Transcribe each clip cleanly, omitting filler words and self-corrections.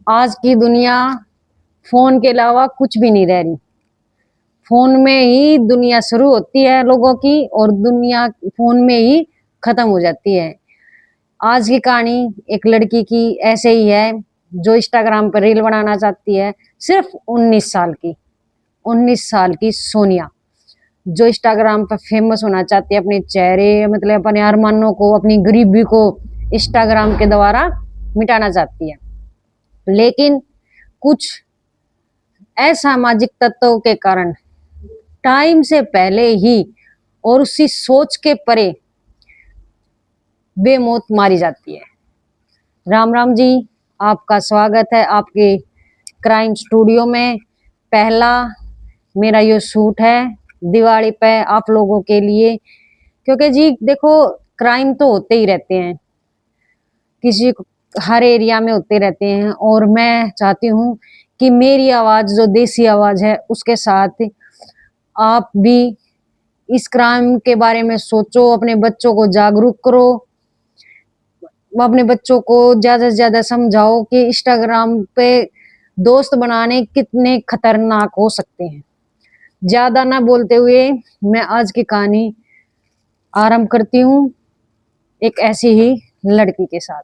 आज की दुनिया फोन के अलावा कुछ भी नहीं रह रही। फोन में ही दुनिया शुरू होती है लोगों की और दुनिया फोन में ही खत्म हो जाती है। आज की कहानी एक लड़की की ऐसे ही है जो इंस्टाग्राम पर रील बनाना चाहती है। सिर्फ 19 साल की 19 साल की सोनिया जो इंस्टाग्राम पर फेमस होना चाहती है, अपने चेहरे मतलब अपने अरमानों को, अपनी गरीबी को इंस्टाग्राम के द्वारा मिटाना चाहती है। लेकिन कुछ असामाजिक तत्वों के कारण टाइम से पहले ही और उसी सोच के परे बेमौत मारी जाती है। राम राम जी, आपका स्वागत है आपके क्राइम स्टूडियो में। पहला मेरा ये शूट है दिवाली पे आप लोगों के लिए, क्योंकि जी देखो क्राइम तो होते ही रहते हैं, किसी हर एरिया में होते रहते हैं। और मैं चाहती हूँ कि मेरी आवाज जो देसी आवाज है उसके साथ आप भी इस क्राइम के बारे में सोचो, अपने बच्चों को जागरूक करो, अपने बच्चों को ज्यादा से ज्यादा समझाओ कि इंस्टाग्राम पे दोस्त बनाने कितने खतरनाक हो सकते हैं। ज्यादा ना बोलते हुए मैं आज की कहानी आरंभ करती हूँ एक ऐसी ही लड़की के साथ।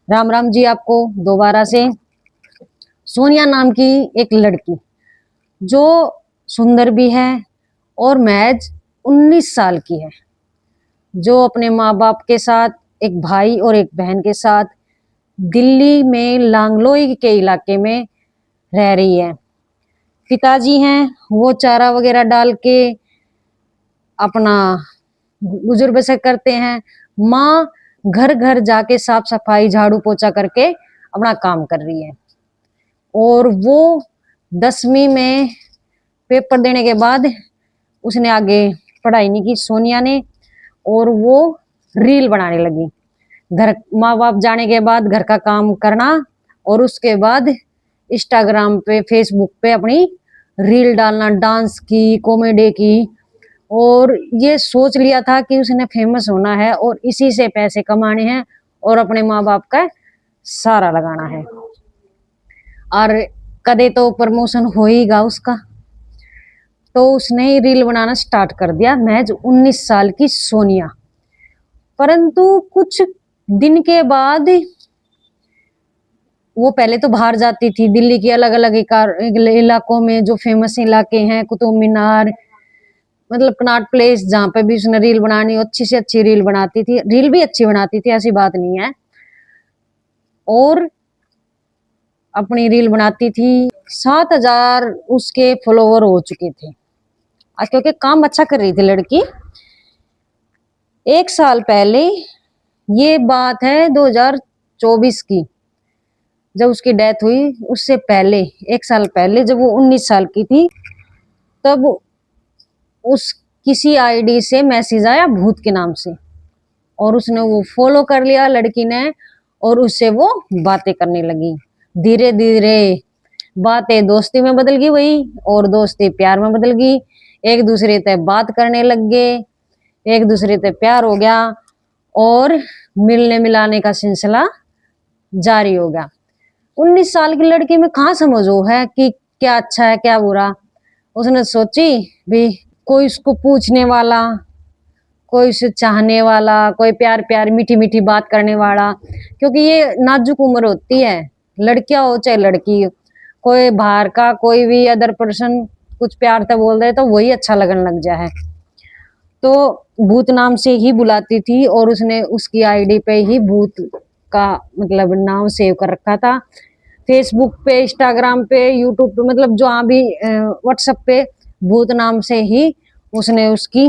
राम राम जी आपको दोबारा से। सोनिया नाम की एक लड़की जो सुंदर भी है और महज 19 साल की है, जो अपने माँ बाप के साथ, एक भाई और एक बहन के साथ दिल्ली में लांगलोई के इलाके में रह रही है। पिताजी हैं वो चारा वगैरह डाल के अपना गुजर बसर करते हैं। माँ घर घर जाके साफ सफाई झाड़ू पोछा करके अपना काम कर रही है। और वो 10वीं में पेपर देने के बाद उसने आगे पढ़ाई नहीं की सोनिया ने, और वो रील बनाने लगी। घर माँ बाप जाने के बाद घर का काम करना और उसके बाद इंस्टाग्राम पे फेसबुक पे अपनी रील डालना, डांस की, कॉमेडी की। और ये सोच लिया था कि उसने फेमस होना है और इसी से पैसे कमाने हैं और अपने माँ बाप का सहारा लगाना है। और कदे तो प्रमोशन हो हीगा उसका, तो उसने ही रील बनाना स्टार्ट कर दिया, महज 19 साल की सोनिया। परंतु कुछ दिन के बाद वो पहले तो बाहर जाती थी दिल्ली की अलग अलग इलाकों में, जो फेमस इलाके हैं, कुतुब मीनार, मतलब कनॉट प्लेस, जहाँ पे भी उसने रील बनानी, अच्छी से अच्छी रील बनाती थी। रील भी अच्छी बनाती थी, ऐसी बात नहीं है। और अपनी रील बनाती थी, 7,000 उसके फॉलोवर हो चुके थे आज, क्योंकि काम अच्छा कर रही थी लड़की। 1 साल पहले, ये बात है 2024 की, जब उसकी डेथ हुई, उससे पहले 1 साल पहले जब वो 19 साल की थी, तब उस किसी आईडी से मैसेज आया भूत के नाम से, और उसने वो फॉलो कर लिया लड़की ने, और उससे वो बातें करने लगी। धीरे धीरे बातें दोस्ती में बदल गई वही, और दोस्ती प्यार में बदल गई। एक दूसरे से बात करने लग गए, एक दूसरे से प्यार हो गया और मिलने मिलाने का सिलसिला जारी हो गया। 19 साल की लड़की में कहाँ समझ हो है कि क्या अच्छा है क्या बुरा। उसने सोची भी कोई उसको पूछने वाला, कोई उसे चाहने वाला, कोई प्यार प्यार मीठी मीठी बात करने वाला, क्योंकि ये नाजुक उम्र होती है, लड़कियां हो चाहे लड़की हो, कोई बाहर का कोई भी अदर पर्सन कुछ प्यार से बोल रहे तो वही अच्छा लगने लग जा है। तो भूत नाम से ही बुलाती थी, और उसने उसकी आईडी पे ही भूत का मतलब नाम सेव कर रखा था। फेसबुक पे, इंस्टाग्राम पे, यूट्यूब पे, मतलब जो भी व्हाट्सएप पे भूत नाम से ही उसने उसकी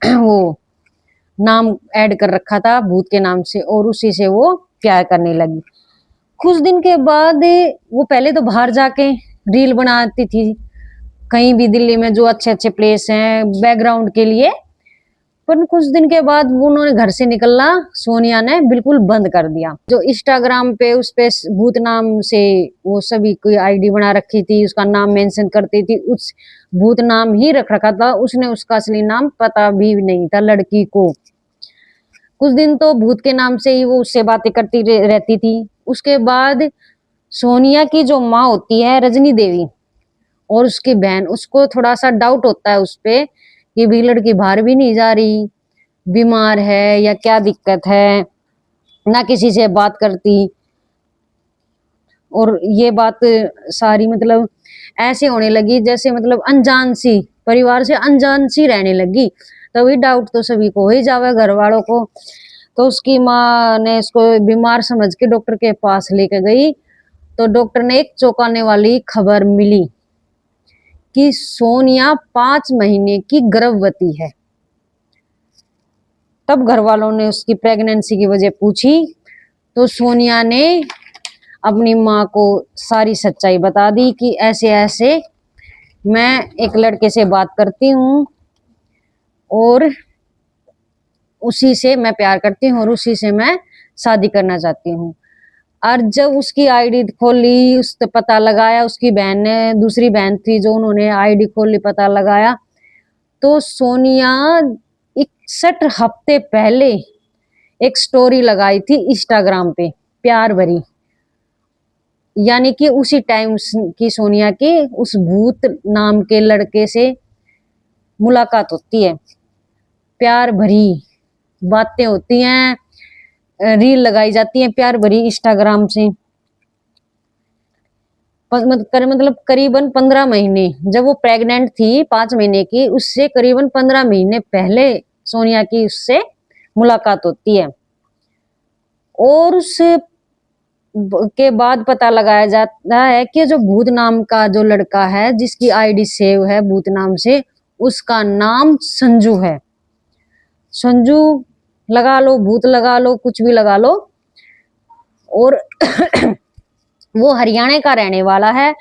वो नाम ऐड कर रखा था भूत के नाम से, और उसी से वो प्यार करने लगी। कुछ दिन के बाद वो पहले तो बाहर जाके रील बनाती थी कहीं भी दिल्ली में जो अच्छे अच्छे प्लेस हैं बैकग्राउंड के लिए, पर कुछ दिन के बाद वो उन्होंने घर से निकलना सोनिया ने बिल्कुल बंद कर दिया। जो इंस्टाग्राम पे उस पे भूत नाम से वो सभी कोई आईडी बना रखी थी, उसका नाम मेंशन करती थी, उस भूत नाम ही रख रखा था उसने, उसका असली नाम पता भी नहीं था लड़की को। कुछ दिन तो भूत के नाम से ही वो उससे बातें करती रहती थी। उसके बाद सोनिया की जो माँ होती है रजनी देवी और उसकी बहन, उसको थोड़ा सा डाउट होता है उस पे कि भी लड़की बाहर भी नहीं जा रही, बीमार है या क्या दिक्कत है, ना किसी से बात करती। और ये बात सारी मतलब ऐसे होने लगी जैसे मतलब अनजान सी, परिवार से अनजान सी रहने लगी। तभी डाउट तो सभी को हो ही जावे, घर वालों को। तो उसकी माँ ने इसको बीमार समझ के डॉक्टर के पास लेके गई। तो डॉक्टर ने एक चौंकाने वाली खबर मिली कि सोनिया 5 महीने की गर्भवती है। तब घर वालों ने उसकी प्रेगनेंसी की वजह पूछी तो सोनिया ने अपनी माँ को सारी सच्चाई बता दी कि ऐसे ऐसे मैं एक लड़के से बात करती हूँ और उसी से मैं प्यार करती हूँ और उसी से मैं शादी करना चाहती हूँ। और जब उसकी आईडी खोली, उस पता लगाया, उसकी बहन ने, दूसरी बहन थी जो, उन्होंने आईडी खोली, पता लगाया, तो सोनिया 61 हफ्ते पहले एक स्टोरी लगाई थी इंस्टाग्राम पे, प्यार भरी। यानी कि उसी टाइम की सोनिया की उस भूत नाम के लड़के से मुलाकात होती है, प्यार भरी बातें होती हैं, रील लगाई जाती है प्यार भरी इंस्टाग्राम से। मतलब करीबन 15 महीने, जब वो प्रेग्नेंट थी 5 महीने की, उससे करीबन 15 महीने पहले सोनिया की उससे मुलाकात होती है। और उस के बाद पता लगाया जाता है कि जो भूत नाम का जो लड़का है, जिसकी आईडी सेव है भूत नाम से, उसका नाम संजू है। संजू लगा लो, भूत लगा लो, कुछ भी लगा लो। और वो हरियाणा का रहने वाला है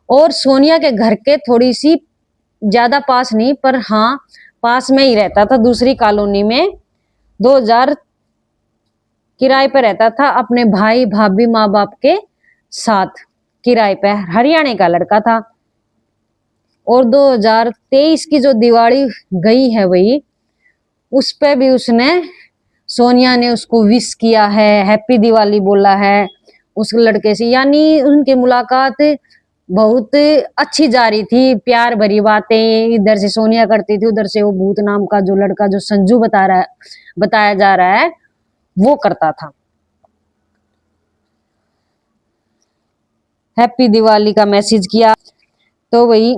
और सोनिया के घर के थोड़ी सी ज्यादा पास नहीं, पर हाँ पास में ही रहता था, दूसरी कॉलोनी में। 2000 किराए पे रहता था अपने भाई भाभी माँ बाप के साथ, किराए पे। हरियाणा का लड़का था। और 2023 की जो दिवाली गई है वही, उस पे भी उसने, सोनिया ने उसको विश किया है, हैप्पी दिवाली बोला है उस लड़के से। यानी उनकी मुलाकात बहुत अच्छी जा रही थी, प्यार भरी बातें इधर से सोनिया करती थी, उधर से वो भूत नाम का जो लड़का, जो संजू बताया जा रहा है, वो करता था। हैप्पी दिवाली का मैसेज किया। तो वही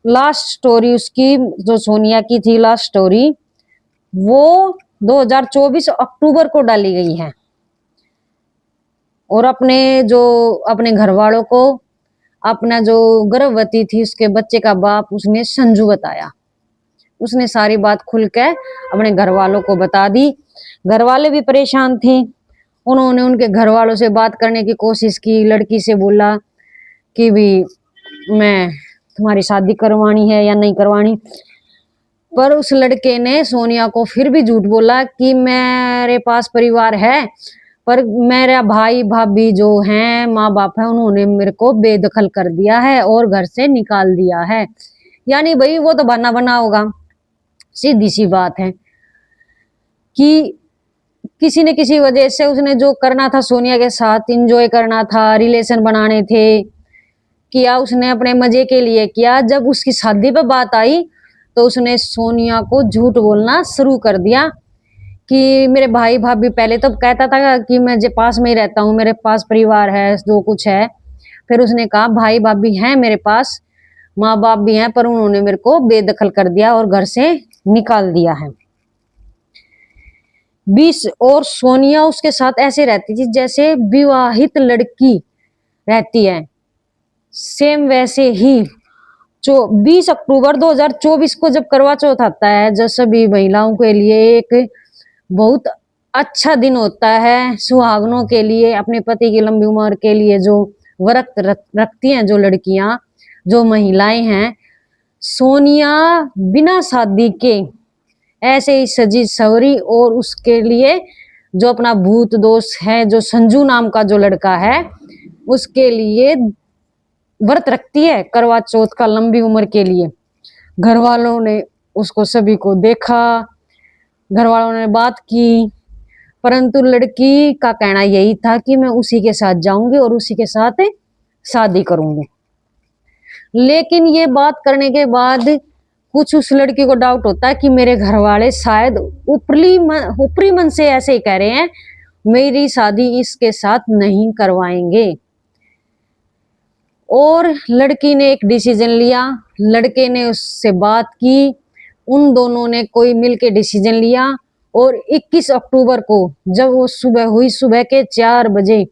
लास्ट स्टोरी उसकी, जो सोनिया की थी लास्ट स्टोरी, वो 2024 अक्टूबर को डाली गई है। और अपने घर वालों को, अपना जो गर्भवती थी उसके बच्चे का बाप, उसने संजू बताया। उसने सारी बात खुल के अपने घर वालों को बता दी। घर वाले भी परेशान थे। उन्होंने उनके घर वालों से बात करने की कोशिश की, लड़की से बोला कि भी मैं तुम्हारी शादी करवानी है या नहीं करवानी। पर उस लड़के ने सोनिया को फिर भी झूठ बोला कि मेरे पास परिवार है, पर मेरा भाई भाभी जो हैं, माँ बाप है, उन्होंने मेरे को बेदखल कर दिया है और घर से निकाल दिया है। यानी भाई वो तो बना बना होगा, सीधी सी बात है कि किसी न किसी वजह से उसने जो करना था सोनिया के साथ, इंजॉय करना था, रिलेशन बनाने थे, किया उसने अपने मजे के लिए किया। जब उसकी शादी पे बात आई तो उसने सोनिया को झूठ बोलना शुरू कर दिया कि मेरे भाई भाभी, पहले तो कहता था कि मैं जे पास में ही रहता हूँ, मेरे पास परिवार है, जो कुछ है। फिर उसने कहा भाई भाभी हैं मेरे पास, माँ बाप भी हैं, पर उन्होंने मेरे को बेदखल कर दिया और घर से निकाल दिया है। 20 और सोनिया उसके साथ ऐसे रहती थी जैसे विवाहित लड़की रहती है, सेम वैसे ही। 20 अक्टूबर 2024 को जब करवा चौथ आता है, जो सभी महिलाओं के लिए एक बहुत अच्छा दिन होता है, सुहागनों के लिए, अपने पति की लंबी उम्र के लिए जो व्रत रखती हैं जो लड़कियां, जो महिलाएं हैं, सोनिया बिना शादी के ऐसे ही सजी सवरी, और उसके लिए जो अपना भूत दोस्त है, जो संजू नाम का जो लड़का है, उसके लिए व्रत रखती है करवा चौथ का, लंबी उम्र के लिए। घर वालों ने उसको सभी को देखा, घर वालों ने बात की, परंतु लड़की का कहना यही था कि मैं उसी के साथ जाऊंगी और उसी के साथ शादी करूंगी। लेकिन ये बात करने के बाद कुछ उस लड़की को डाउट होता है कि मेरे घर वाले शायद ऊपरी मन से ऐसे ही कह रहे हैं, मेरी शादी इसके साथ नहीं करवाएंगे। और लड़की ने एक डिसीजन लिया, लड़के ने उससे बात की, उन दोनों ने कोई मिलके डिसीजन लिया। और 21 अक्टूबर को जब वो सुबह हुई, सुबह के 4 बजे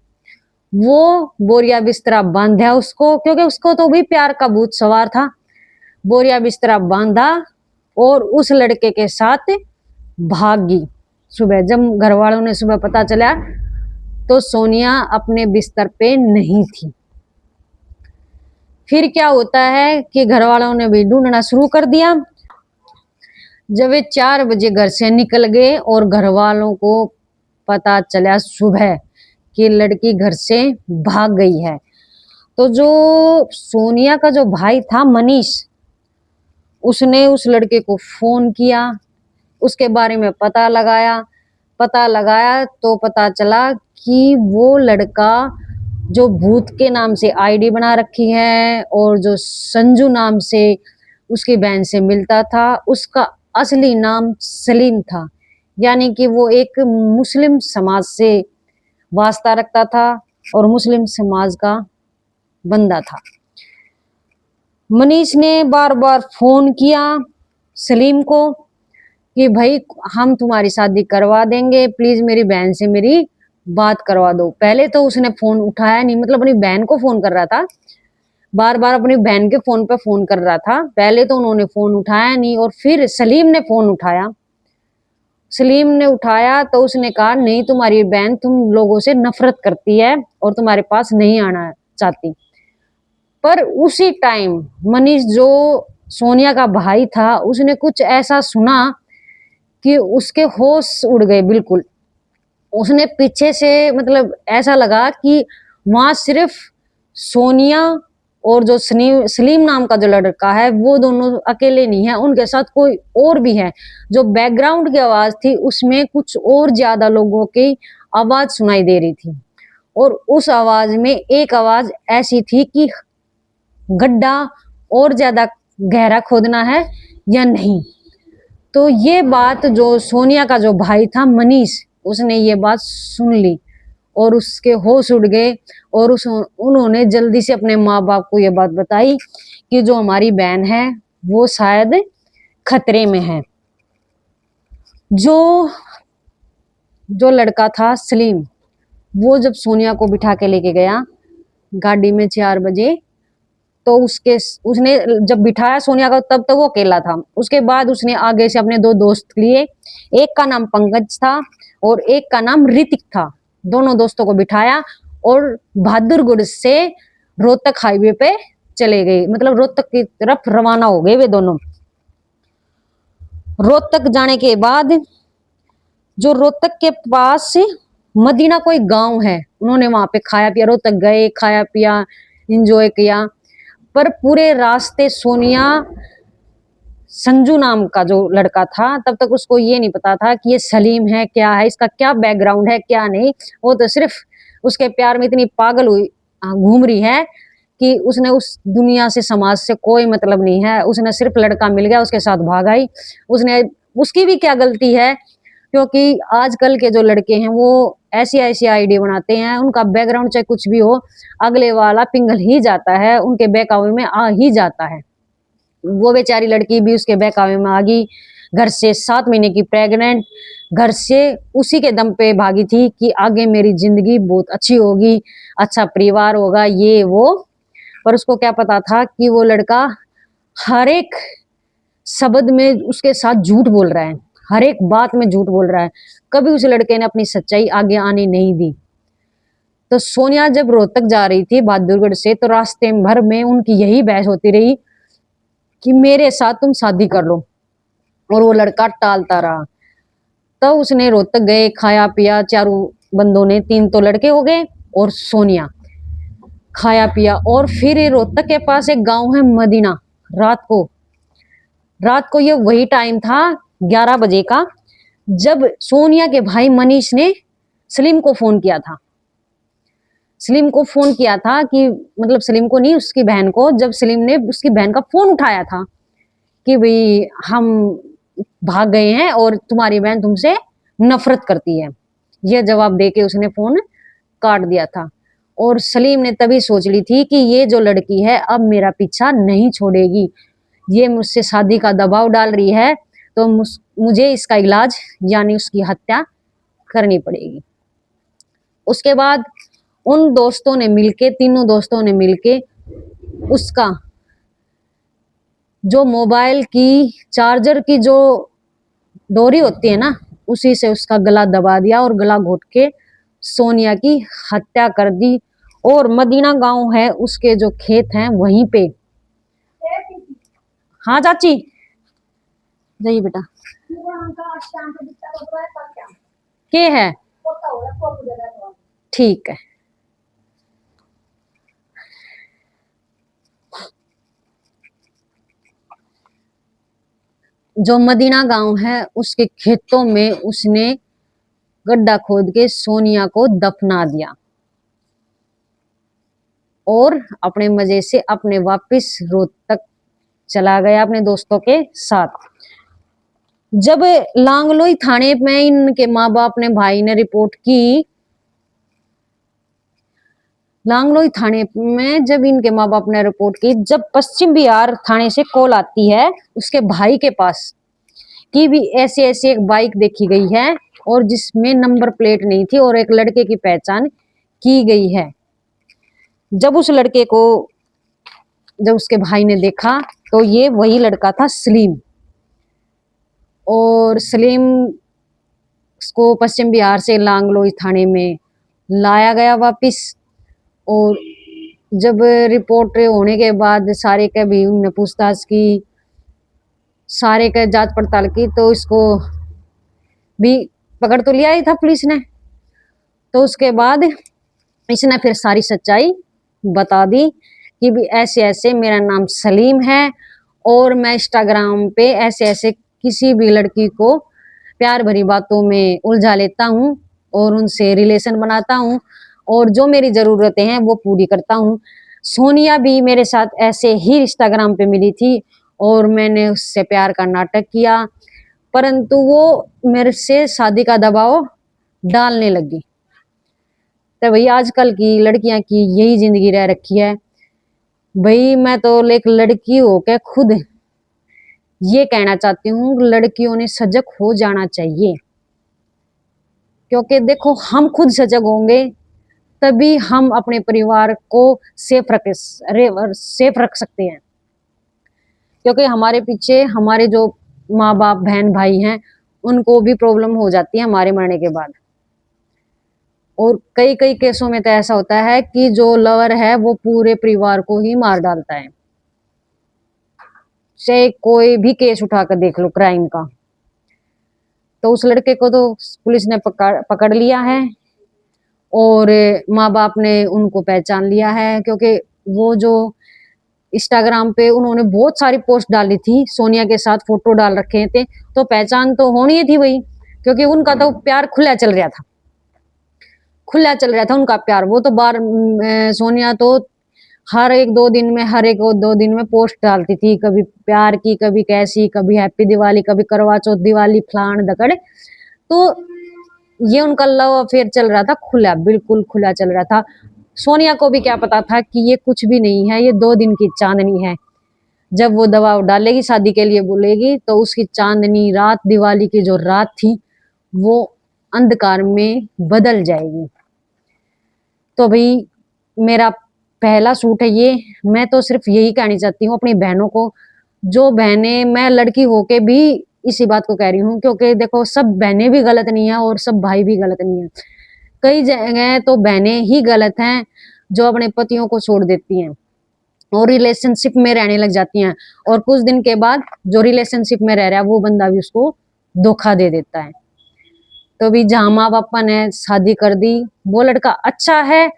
वो बोरिया बिस्तरा बांधा उसको, क्योंकि उसको तो भी प्यार का भूत सवार था। बोरिया बिस्तरा बांधा और उस लड़के के साथ भाग गई। सुबह जब घर वालों ने सुबह पता चला तो सोनिया अपने बिस्तर पे नहीं थी। फिर क्या होता है कि घर वालों ने भी ढूंढना शुरू कर दिया। जब वे 4 बजे घर से निकल गए और घर वालों को पता चला सुबह कि लड़की घर से भाग गई है, तो जो सोनिया का जो भाई था मनीष, उसने उस लड़के को फोन किया, उसके बारे में पता लगाया तो पता चला कि वो लड़का जो भूत के नाम से आईडी बना रखी है और जो संजू नाम से उसकी बहन से मिलता था, उसका असली नाम सलीम था। यानी कि वो एक मुस्लिम समाज से वास्ता रखता था और मुस्लिम समाज का बंदा था। मनीष ने बार बार फोन किया सलीम को कि भाई हम तुम्हारी शादी करवा देंगे, प्लीज मेरी बहन से मेरी बात करवा दो। पहले तो उसने फोन उठाया नहीं, मतलब अपनी बहन को फोन कर रहा था, बार बार अपनी बहन के फोन पे फोन कर रहा था। पहले तो उन्होंने फोन उठाया नहीं और फिर सलीम ने फोन उठाया। सलीम ने उठाया तो उसने कहा नहीं, तुम्हारी बहन तुम लोगों से नफरत करती है और तुम्हारे पास नहीं आना चाहती। पर उसी टाइम मनीष जो सोनिया का भाई था, उसने कुछ ऐसा सुना कि उसके होश उड़ गए बिल्कुल। उसने पीछे से, मतलब ऐसा लगा कि वहां सिर्फ सोनिया और जो सलीम नाम का जो लड़का है वो दोनों अकेले नहीं है, उनके साथ कोई और भी है। जो बैकग्राउंड की आवाज थी उसमें कुछ और ज्यादा लोगों की आवाज सुनाई दे रही थी और उस आवाज में एक आवाज ऐसी थी कि गड्ढा और ज्यादा गहरा खोदना है या नहीं। तो ये बात जो सोनिया का जो भाई था मनीष, उसने ये बात सुन ली और उसके होश उड़ गए और उन्होंने जल्दी से अपने माँ बाप को ये बात बताई कि जो हमारी बहन है वो शायद खतरे में है। जो लड़का था सलीम, वो जब सोनिया को बिठा के लेके गया गाड़ी में 4 बजे, तो उसने जब बिठाया सोनिया का तब तक वो अकेला था। उसके बाद उसने आगे से अपने 2 दोस्त लिए, एक का नाम पंकज था और एक का नाम ऋतिक था। दोनों दोस्तों को बिठाया और बहादुरगढ़ से रोहतक हाईवे पे चले गए, मतलब रोहतक की तरफ रवाना हो गए वे दोनों। रोहतक जाने के बाद जो रोहतक के पास मदीना कोई गांव है, उन्होंने वहां पे खाया पिया, रोहतक गए, खाया पिया, एंजॉय किया। पर पूरे रास्ते सोनिया, संजू नाम का जो लड़का था, तब तक उसको ये नहीं पता था कि ये सलीम है, क्या है, इसका क्या बैकग्राउंड है क्या नहीं। वो तो सिर्फ उसके प्यार में इतनी पागल हुई घूम रही है कि उसने उस दुनिया से, समाज से कोई मतलब नहीं है। उसने सिर्फ लड़का मिल गया उसके साथ भाग आई। उसकी भी क्या गलती है, क्योंकि आजकल के जो लड़के हैं वो ऐसी आईडी बनाते हैं, उनका बैकग्राउंड चाहे कुछ भी हो, अगले वाला पिंगल ही जाता है, उनके बहकावे में आ ही जाता है। वो बेचारी लड़की भी उसके बहकावे में आ गई, घर से 7 महीने की प्रेग्नेंट, घर से उसी के दम पे भागी थी कि आगे मेरी जिंदगी बहुत अच्छी होगी, अच्छा परिवार होगा, ये वो। पर उसको क्या पता था कि वो लड़का हर एक शब्द में उसके साथ झूठ बोल रहा है, हर एक बात में झूठ बोल रहा है। कभी उस लड़के ने अपनी सच्चाई आगे आने नहीं दी। तो सोनिया जब रोहतक जा रही थी बहादुरगढ़ से, तो रास्ते भर में उनकी यही बहस होती रही कि मेरे साथ तुम शादी कर लो, और वो लड़का टालता रहा। तब उसने रोहतक गए, खाया पिया, चारों बंदों ने, 3 तो लड़के हो गए और सोनिया, खाया पिया। और फिर रोहतक के पास एक गांव है मदीना। रात को ये वही टाइम था 11 बजे का, जब सोनिया के भाई मनीष ने सलीम को फोन किया था, सलीम को फोन किया था कि मतलब सलीम को नहीं, उसकी बहन को, जब सलीम ने उसकी बहन का फोन उठाया था कि भाई हम भाग गए हैं और तुम्हारी बहन तुमसे नफरत करती है, यह जवाब देके उसने फोन काट दिया था। और सलीम ने तभी सोच ली थी कि ये जो लड़की है अब मेरा पीछा नहीं छोड़ेगी, ये मुझसे शादी का दबाव डाल रही है, तो मुझे इसका इलाज यानी उसकी हत्या करनी पड़ेगी। उसके बाद उन दोस्तों ने मिलके, तीनों दोस्तों ने मिलके उसका जो मोबाइल की चार्जर की जो डोरी होती है ना, उसी से उसका गला दबा दिया और गला घोट के सोनिया की हत्या कर दी। और मदीना गांव है, उसके जो खेत हैं वहीं पे। हाँ चाची जाइए बेटा। के है ठीक है। जो मदीना गांव है उसके खेतों में उसने गड्ढा खोद के सोनिया को दफना दिया और अपने मजे से अपने वापस रोहतक चला गया अपने दोस्तों के साथ। जब लांगलोई थाने में इनके माँ बाप ने, भाई ने रिपोर्ट की, लांगलोई थाने में जब इनके माँ बाप ने रिपोर्ट की, जब पश्चिम बिहार थाने से कॉल आती है उसके भाई के पास कि भी ऐसी ऐसी एक बाइक देखी गई है और जिसमें नंबर प्लेट नहीं थी और एक लड़के की पहचान की गई है। जब उस लड़के को, जब उसके भाई ने देखा तो ये वही लड़का था सलीम। और सलीम को पश्चिम बिहार से लांगलोई थाने में लाया गया वापिस। और जब रिपोर्ट होने के बाद सारे के भी उन्होंने पूछताछ की, सारे का जांच पड़ताल की, तो इसको भी पकड़ तो लिया ही था पुलिस ने। तो उसके बाद इसने फिर सारी सच्चाई बता दी कि भी ऐसे ऐसे मेरा नाम सलीम है और मैं इंस्टाग्राम पे ऐसे ऐसे किसी भी लड़की को प्यार भरी बातों में उलझा लेता हूँ और उनसे रिलेशन बनाता हूँ और जो मेरी जरूरतें हैं वो पूरी करता हूँ। सोनिया भी मेरे साथ ऐसे ही इंस्टाग्राम पे मिली थी और मैंने उससे प्यार का नाटक किया, परंतु वो मेरे से शादी का दबाव डालने लगी। तो भाई आजकल की लड़कियां की यही जिंदगी रह रखी है। भाई मैं तो एक लड़की होकर खुद ये कहना चाहती हूँ, लड़कियों ने सजग हो जाना चाहिए, क्योंकि देखो हम खुद सजग होंगे तभी हम अपने परिवार को सेफ रख सकते हैं। क्योंकि हमारे पीछे हमारे जो माँ बाप बहन भाई हैं उनको भी प्रॉब्लम हो जाती है हमारे मरने के बाद। और कई कई केसों में तो ऐसा होता है कि जो लवर है वो पूरे परिवार को ही मार डालता है। चाहे कोई भी केस उठाकर देख लो क्राइम का, तो उस लड़के को तो पुलिस ने पकड़ लिया है और माँ बाप ने उनको पहचान लिया है, क्योंकि वो जो इंस्टाग्राम पे उन्होंने बहुत सारी पोस्ट डाली थी, सोनिया के साथ फोटो डाल रखे थे, तो पहचान तो होनी ही थी वही, क्योंकि उनका तो प्यार खुला चल रहा था, खुला चल रहा था उनका प्यार। वो तो बार सोनिया तो हर एक दो दिन में, हर एक दो दिन में पोस्ट डालती थी, कभी प्यार की, कभी कैसी, कभी हैप्पी दिवाली, कभी करवा चौथ दिवाली, फलान दकड़। तो ये उनका लव अफेयर चल रहा था खुला, बिल्कुल खुला चल रहा था। सोनिया को भी क्या पता था कि ये कुछ भी नहीं है, ये 2 दिन की चांदनी है। जब वो दबाव डालेगी, शादी के लिए बोलेगी, तो उसकी चांदनी रात, दिवाली की जो रात थी वो अंधकार में बदल जाएगी। तो भाई मेरा पहला सूट है ये। मैं तो सिर्फ यही कहनी चाहती हूँ अपनी बहनों को, जो बहनें, मैं लड़की होके भी इसी बात को कह रही हूँ, क्योंकि देखो सब बहनें भी गलत नहीं है और सब भाई भी गलत नहीं है। कई जगह तो बहनें ही गलत हैं जो अपने पतियों को छोड़ देती हैं और रिलेशनशिप में रहने लग जाती हैं, और कुछ दिन के बाद जो रिलेशनशिप में रह रहा है वो बंदा भी उसको धोखा दे देता है। तो भी जहाँ माँ बापा ने शादी कर दी, वो लड़का अच्छा है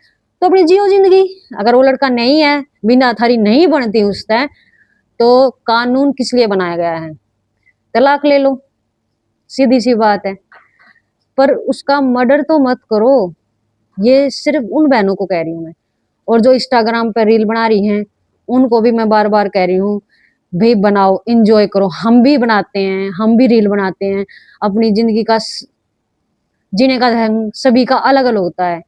तो अपनी जियो जिंदगी। अगर वो लड़का नहीं है, बिना थारी नहीं बनती उससे, तो कानून किस लिए बनाया गया है? तलाक ले लो। सीधी सी बात है। पर उसका मर्डर तो मत करो, ये सिर्फ उन बहनों को कह रही हूँ मैं। और जो इंस्टाग्राम पे रील बना रही हैं उनको भी मैं बार बार कह रही हूँ, भाई बनाओ, एंजॉय करो। हम भी बनाते हैं, हम भी रील बनाते हैं। अपनी जिंदगी का जीने का ढंग सभी का अलग अलग होता है,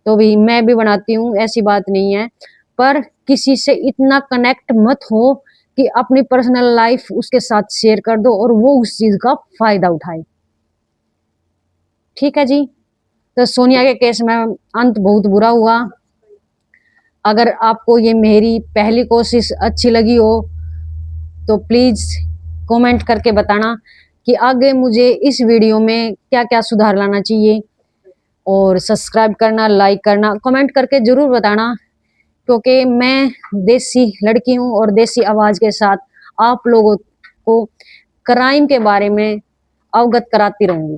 तो भी मैं भी बनाती हूँ, ऐसी बात नहीं है। पर किसी से इतना कनेक्ट मत हो कि अपनी पर्सनल लाइफ उसके साथ शेयर कर दो और वो उस चीज का फायदा उठाए। ठीक है जी। तो सोनिया के केस में अंत बहुत बुरा हुआ। अगर आपको ये मेरी पहली कोशिश अच्छी लगी हो तो प्लीज कमेंट करके बताना कि आगे मुझे इस वीडियो में क्या क्या सुधार लाना चाहिए। और सब्सक्राइब करना, लाइक करना, कमेंट करके जरूर बताना, क्योंकि मैं देसी लड़की हूँ और देसी आवाज के साथ आप लोगों को क्राइम के बारे में अवगत कराती रहूंगी।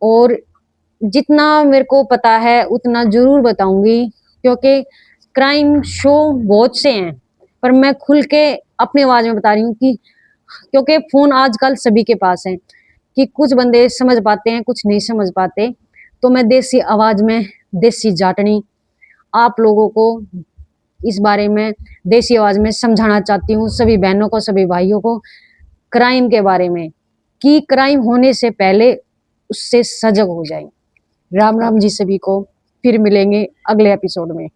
और जितना मेरे को पता है उतना जरूर बताऊंगी, क्योंकि क्राइम शो बहुत से हैं, पर मैं खुल के अपनी आवाज में बता रही हूँ कि क्योंकि फोन आजकल सभी के पास है, कि कुछ बंदे समझ पाते हैं, कुछ नहीं समझ पाते। तो मैं देसी आवाज में, देसी जाटनी आप लोगों को इस बारे में देसी आवाज में समझाना चाहती हूँ, सभी बहनों को, सभी भाइयों को, क्राइम के बारे में, कि क्राइम होने से पहले उससे सजग हो जाए। राम राम जी सभी को, फिर मिलेंगे अगले एपिसोड में।